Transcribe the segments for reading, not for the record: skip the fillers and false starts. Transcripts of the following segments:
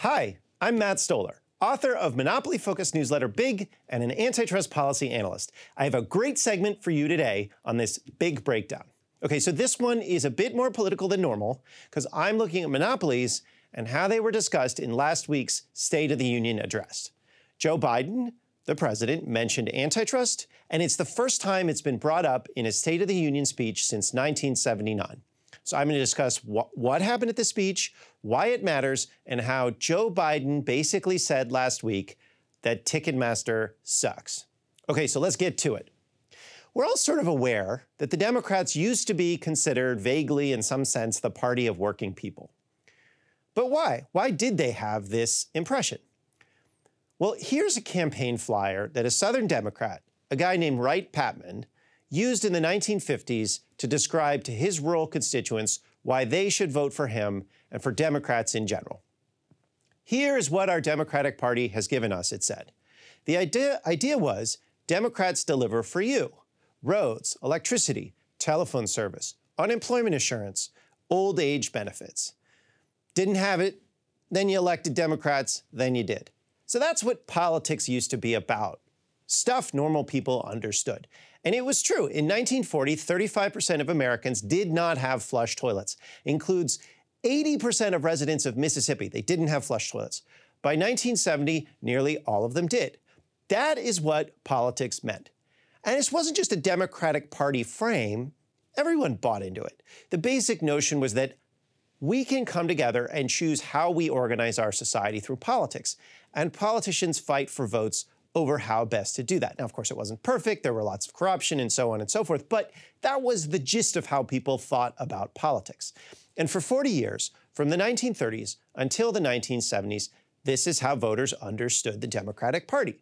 Hi, I'm Matt Stoller, author of monopoly-focused newsletter Big and an antitrust policy analyst. I have a great segment for you today on this big breakdown. Okay, so this one is a bit more political than normal because I'm looking at monopolies and how they were discussed in last week's State of the Union address. Joe Biden, the president, mentioned antitrust, and it's the first time it's been brought up in a State of the Union speech since 1979. So I'm going to discuss what happened at the speech, why it matters, and how Joe Biden basically said last week that Ticketmaster sucks. Okay, so let's get to it. We're all sort of aware that the Democrats used to be considered vaguely, in some sense, the party of working people. But why? Why did they have this impression? Well, here's a campaign flyer that a Southern Democrat, a guy named Wright Patman, used in the 1950s to describe to his rural constituents why they should vote for him and for Democrats in general. Here is what our Democratic Party has given us, it said. The idea was Democrats deliver for you: roads, electricity, telephone service, unemployment insurance, old age benefits. Didn't have it, then you elected Democrats, then you did. So that's what politics used to be about. Stuff normal people understood. And it was true. In 1940, 35% of Americans did not have flush toilets. Includes 80% of residents of Mississippi. They didn't have flush toilets. By 1970, nearly all of them did. That is what politics meant. And this wasn't just a Democratic Party frame. Everyone bought into it. The basic notion was that we can come together and choose how we organize our society through politics. And politicians fight for votes over how best to do that. Now, of course, it wasn't perfect. There were lots of corruption and so on and so forth. But that was the gist of how people thought about politics. And for 40 years, from the 1930s until the 1970s, this is how voters understood the Democratic Party.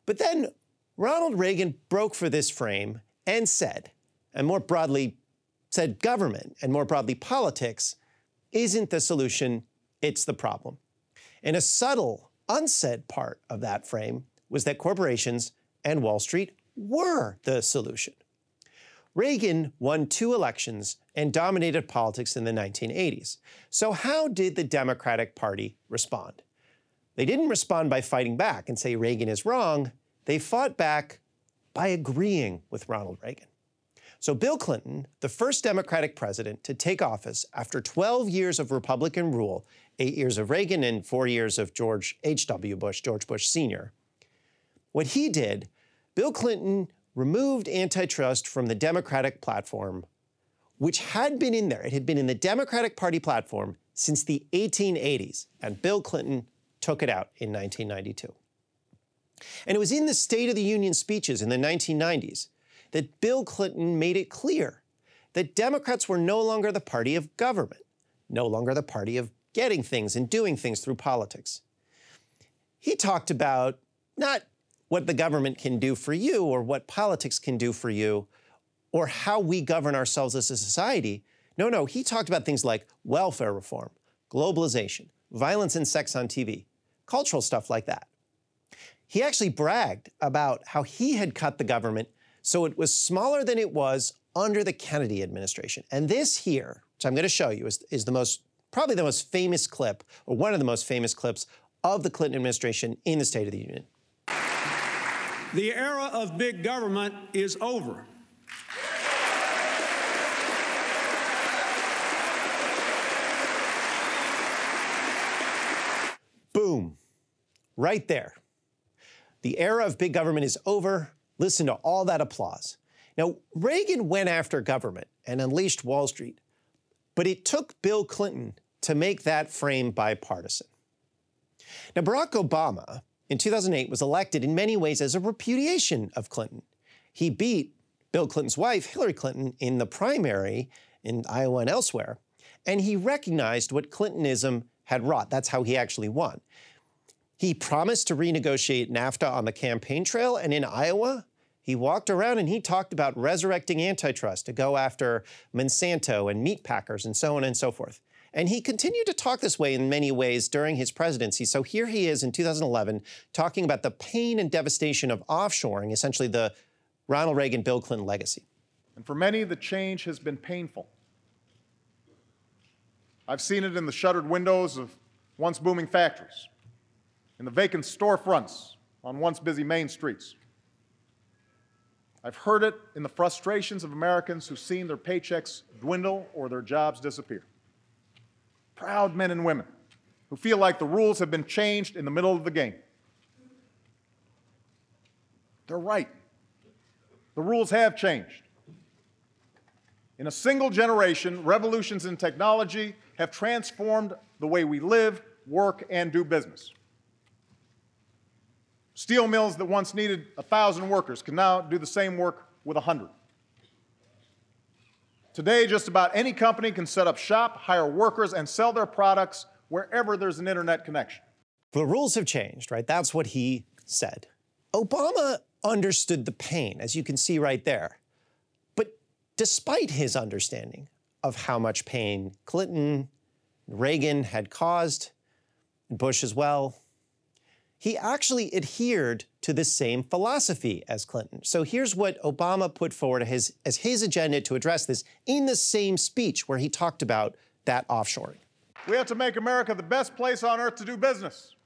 But then Ronald Reagan broke for this frame and said, and more broadly said government, and more broadly politics, isn't the solution, it's the problem. And a subtle, unsaid part of that frame was that corporations and Wall Street were the solution. Reagan won 2 elections and dominated politics in the 1980s. So how did the Democratic Party respond? They didn't respond by fighting back and say Reagan is wrong. They fought back by agreeing with Ronald Reagan. So Bill Clinton, the first Democratic president to take office after 12 years of Republican rule, 8 years of Reagan and 4 years of George H.W. Bush, George Bush Sr., what he did, Bill Clinton removed antitrust from the Democratic platform, which had been in there. It had been in the Democratic Party platform since the 1880s, and Bill Clinton took it out in 1992. And it was in the State of the Union speeches in the 1990s that Bill Clinton made it clear that Democrats were no longer the party of government, no longer the party of getting things and doing things through politics. He talked about not what the government can do for you or what politics can do for you or how we govern ourselves as a society. No, he talked about things like welfare reform, globalization, violence and sex on TV, cultural stuff like that. He actually bragged about how he had cut the government so it was smaller than it was under the Kennedy administration. And this here, which I'm going to show you, is probably the most famous clip, or one of the most famous clips of the Clinton administration in the State of the Union. The era of big government is over. Boom. Right there. The era of big government is over. Listen to all that applause. Now, Reagan went after government and unleashed Wall Street, but it took Bill Clinton to make that frame bipartisan. Now, Barack Obama in 2008 was elected in many ways as a repudiation of Clinton. He beat Bill Clinton's wife, Hillary Clinton, in the primary in Iowa and elsewhere, and he recognized what Clintonism had wrought. That's how he actually won. He promised to renegotiate NAFTA on the campaign trail, and in Iowa, he walked around and he talked about resurrecting antitrust to go after Monsanto and meat packers and so on and so forth. And he continued to talk this way in many ways during his presidency. So here he is in 2011 talking about the pain and devastation of offshoring, essentially the Ronald Reagan, Bill Clinton legacy. And for many, the change has been painful. I've seen it in the shuttered windows of once booming factories, in the vacant storefronts on once busy main streets. I've heard it in the frustrations of Americans who've seen their paychecks dwindle or their jobs disappear. Proud men and women who feel like the rules have been changed in the middle of the game. They're right. The rules have changed. In a single generation, revolutions in technology have transformed the way we live, work, and do business. Steel mills that once needed 1,000 workers can now do the same work with 100. Today, just about any company can set up shop, hire workers, and sell their products wherever there's an internet connection. The rules have changed, right? That's what he said. Obama understood the pain, as you can see right there. But despite his understanding of how much pain Clinton, Reagan had caused, and Bush as well, he actually adhered to the same philosophy as Clinton. So here's what Obama put forward as his agenda to address this in the same speech where he talked about that offshoring. We have to make America the best place on earth to do business.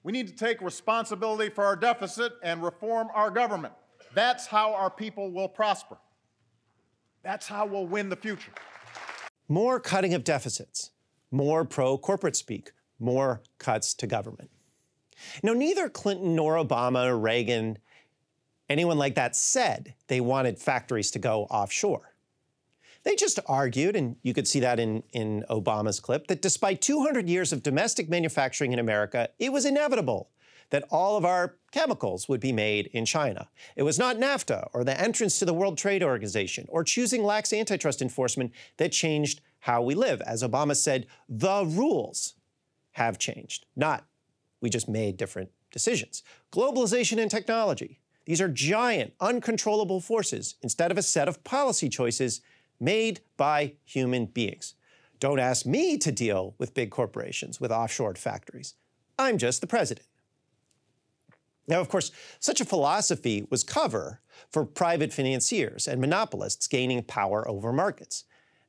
We need to take responsibility for our deficit and reform our government. That's how our people will prosper. That's how we'll win the future. More cutting of deficits, more pro-corporate speak, more cuts to government. Now, neither Clinton nor Obama or Reagan, anyone like that, said they wanted factories to go offshore. They just argued, and you could see that in Obama's clip, that despite 200 years of domestic manufacturing in America, it was inevitable that all of our chemicals would be made in China. It was not NAFTA or the entrance to the World Trade Organization or choosing lax antitrust enforcement that changed how we live. As Obama said, the rules have changed, not we just made different decisions. Globalization and technology. These are giant, uncontrollable forces instead of a set of policy choices made by human beings. Don't ask me to deal with big corporations, with offshored factories. I'm just the president. Now, of course, such a philosophy was cover for private financiers and monopolists gaining power over markets.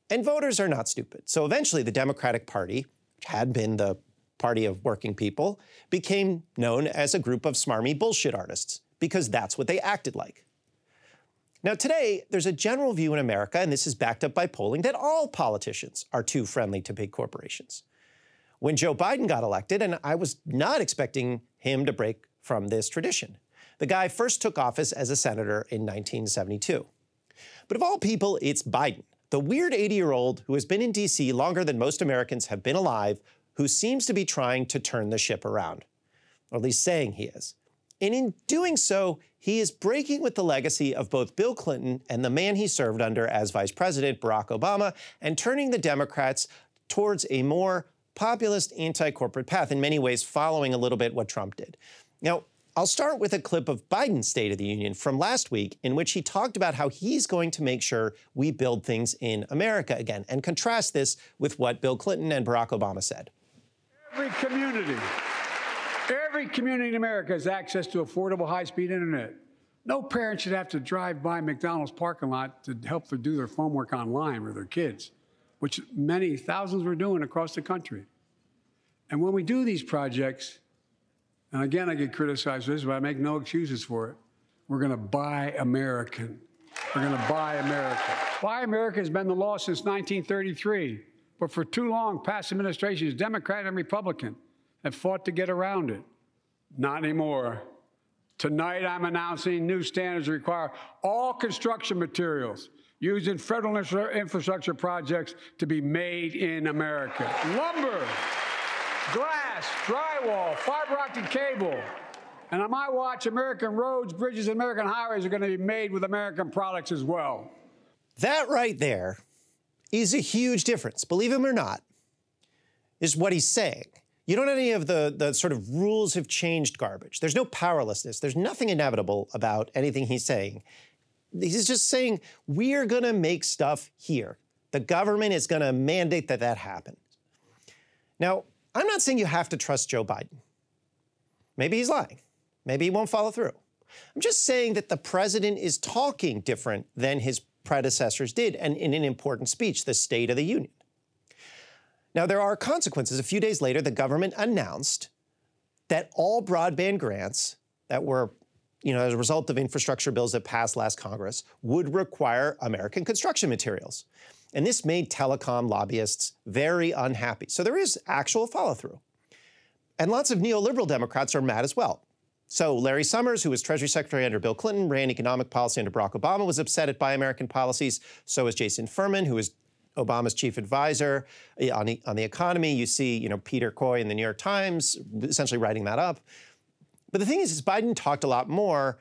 And voters are not stupid. So eventually the Democratic Party, which had been the party of working people, became known as a group of smarmy bullshit artists, because that's what they acted like. Now today, there's a general view in America, and this is backed up by polling, that all politicians are too friendly to big corporations. When Joe Biden got elected, and I was not expecting him to break from this tradition. The guy first took office as a senator in 1972. But of all people, it's Biden, the weird 80-year-old who has been in D.C. longer than most Americans have been alive, who seems to be trying to turn the ship around, or at least saying he is. And in doing so, he is breaking with the legacy of both Bill Clinton and the man he served under as vice president, Barack Obama, and turning the Democrats towards a more populist, anti-corporate path, in many ways following a little bit what Trump did. Now, I'll start with a clip of Biden's State of the Union from last week, in which he talked about how he's going to make sure we build things in America again, and contrast this with what Bill Clinton and Barack Obama said. Every community in America has access to affordable high-speed internet. No parent should have to drive by McDonald's parking lot to help them do their homework online with their kids, which many thousands were doing across the country. And when we do these projects, and again, I get criticized for this, but I make no excuses for it, we're going to buy American. We're going to buy America. Buy America has been the law since 1933, but for too long, past administrations, Democrat and Republican, have fought to get around it. Not anymore. Tonight, I'm announcing new standards that require all construction materials used in federal infrastructure projects to be made in America. Lumber, glass, drywall, fiber optic cable. And on my watch, American roads, bridges, and American highways are going to be made with American products as well. That right there is a huge difference, believe him or not, is what he's saying. You don't have any of the sort of rules have changed garbage. There's no powerlessness. There's nothing inevitable about anything he's saying. He's just saying, we're going to make stuff here. The government is going to mandate that that happens. Now, I'm not saying you have to trust Joe Biden. Maybe he's lying. Maybe he won't follow through. I'm just saying that the president is talking different than his predecessors did, and in an important speech, the State of the Union. Now, there are consequences. A few days later, the government announced that all broadband grants that were, as a result of infrastructure bills that passed last Congress would require American construction materials. And this made telecom lobbyists very unhappy. So there is actual follow-through. And lots of neoliberal Democrats are mad as well. So Larry Summers, who was Treasury Secretary under Bill Clinton, ran economic policy under Barack Obama, was upset at Buy American policies. So was Jason Furman, who was Obama's chief advisor on the economy. You see, Peter Coy in the New York Times essentially writing that up. But the thing is Biden talked a lot more,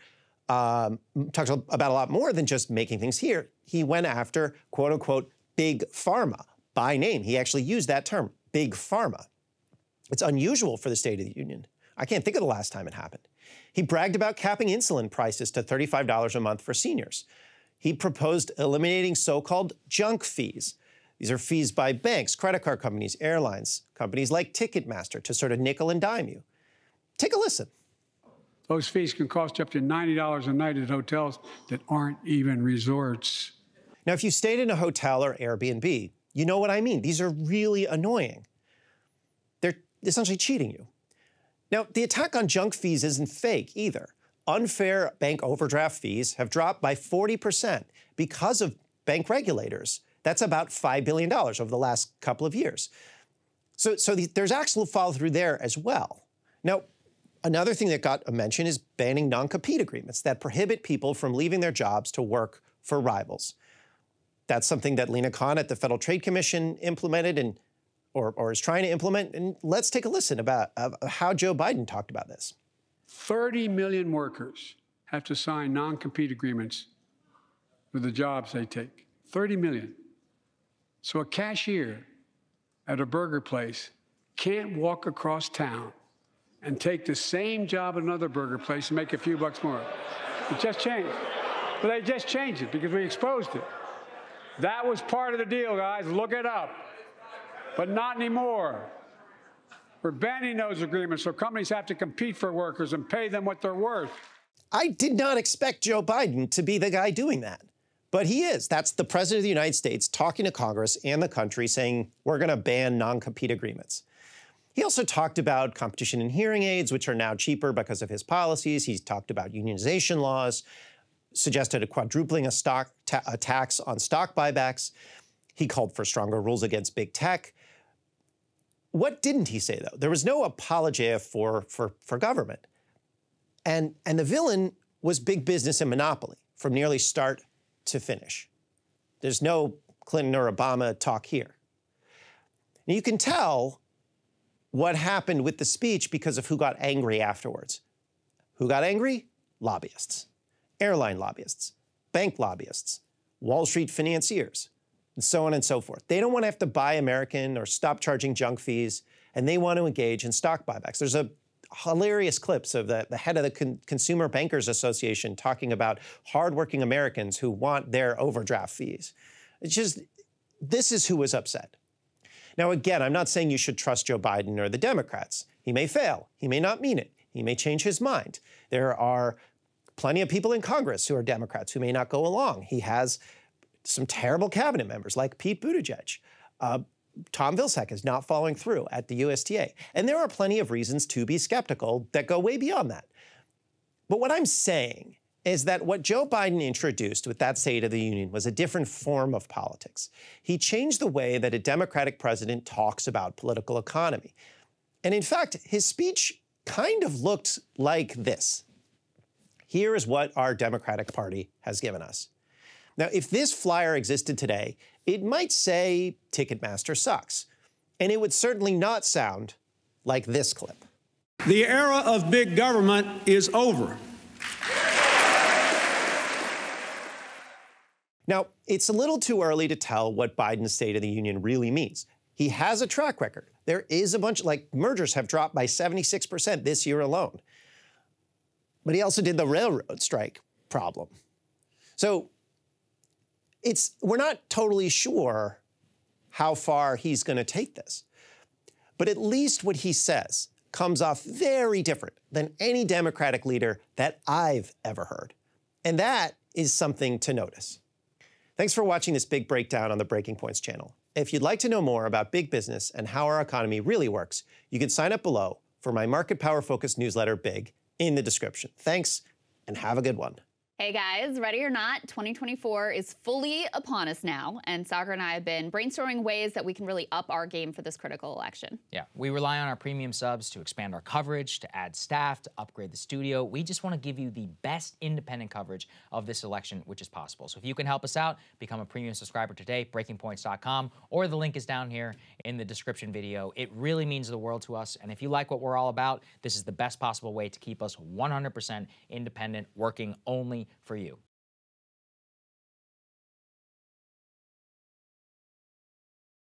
talked about a lot more than just making things here. He went after, quote unquote, big pharma by name. He actually used that term, big pharma. It's unusual for the State of the Union. I can't think of the last time it happened. He bragged about capping insulin prices to $35 a month for seniors. He proposed eliminating so-called junk fees. These are fees by banks, credit card companies, airlines, companies like Ticketmaster to sort of nickel and dime you. Take a listen. Those fees can cost you up to $90 a night at hotels that aren't even resorts. Now, if you stayed in a hotel or Airbnb, you know what I mean. These are really annoying. They're essentially cheating you. Now, the attack on junk fees isn't fake either. Unfair bank overdraft fees have dropped by 40% because of bank regulators. That's about $5 billion over the last couple of years. So there's actual follow-through there as well. Now, another thing that got a mention is banning non-compete agreements that prohibit people from leaving their jobs to work for rivals. That's something that Lena Khan at the Federal Trade Commission implemented or is trying to implement. And let's take a listen about how Joe Biden talked about this. 30 million workers have to sign non-compete agreements for the jobs they take. 30 million. So a cashier at a burger place can't walk across town and take the same job at another burger place and make a few bucks more. It just changed. But they just changed it because we exposed it. That was part of the deal, guys. Look it up. But not anymore. We're banning those agreements so companies have to compete for workers and pay them what they're worth. I did not expect Joe Biden to be the guy doing that. But he is. That's the president of the United States talking to Congress and the country saying, we're going to ban non-compete agreements. He also talked about competition in hearing aids, which are now cheaper because of his policies. He's talked about unionization laws, suggested a quadrupling a tax on stock buybacks. He called for stronger rules against big tech. What didn't he say, though? There was no apologia for government. And the villain was big business and monopoly from nearly start to finish. There's no Clinton or Obama talk here. Now, you can tell what happened with the speech because of who got angry afterwards. Who got angry? Lobbyists, airline lobbyists, bank lobbyists, Wall Street financiers, and so on and so forth. They don't want to have to buy American or stop charging junk fees, and they want to engage in stock buybacks. There's a hilarious clips of the head of the Consumer Bankers Association talking about hardworking Americans who want their overdraft fees. It's just, this is who was upset. Now, again, I'm not saying you should trust Joe Biden or the Democrats. He may fail. He may not mean it. He may change his mind. There are plenty of people in Congress who are Democrats who may not go along. He has some terrible cabinet members like Pete Buttigieg. Tom Vilsack is not following through at the USTA. And there are plenty of reasons to be skeptical that go way beyond that. But what I'm saying is that what Joe Biden introduced with that State of the Union was a different form of politics. He changed the way that a Democratic president talks about political economy. And in fact, his speech kind of looked like this. Here is what our Democratic Party has given us. Now, if this flyer existed today, it might say Ticketmaster sucks. And it would certainly not sound like this clip. The era of big government is over. Now, it's a little too early to tell what Biden's State of the Union really means. He has a track record. There is a bunch, like mergers have dropped by 76% this year alone. But he also did the railroad strike problem. So we're not totally sure how far he's going to take this. But at least what he says comes off very different than any Democratic leader that I've ever heard. And that is something to notice. Thanks for watching this big breakdown on the Breaking Points channel. If you'd like to know more about big business and how our economy really works, you can sign up below for my market power focused newsletter, Big, in the description. Thanks, and have a good one. Hey guys, ready or not, 2024 is fully upon us now, and Sagar and I have been brainstorming ways that we can really up our game for this critical election. Yeah, we rely on our premium subs to expand our coverage, to add staff, to upgrade the studio. We just want to give you the best independent coverage of this election, which is possible. So if you can help us out, become a premium subscriber today, breakingpoints.com, or the link is down here in the description video. It really means the world to us, and if you like what we're all about, this is the best possible way to keep us 100% independent, working only for you.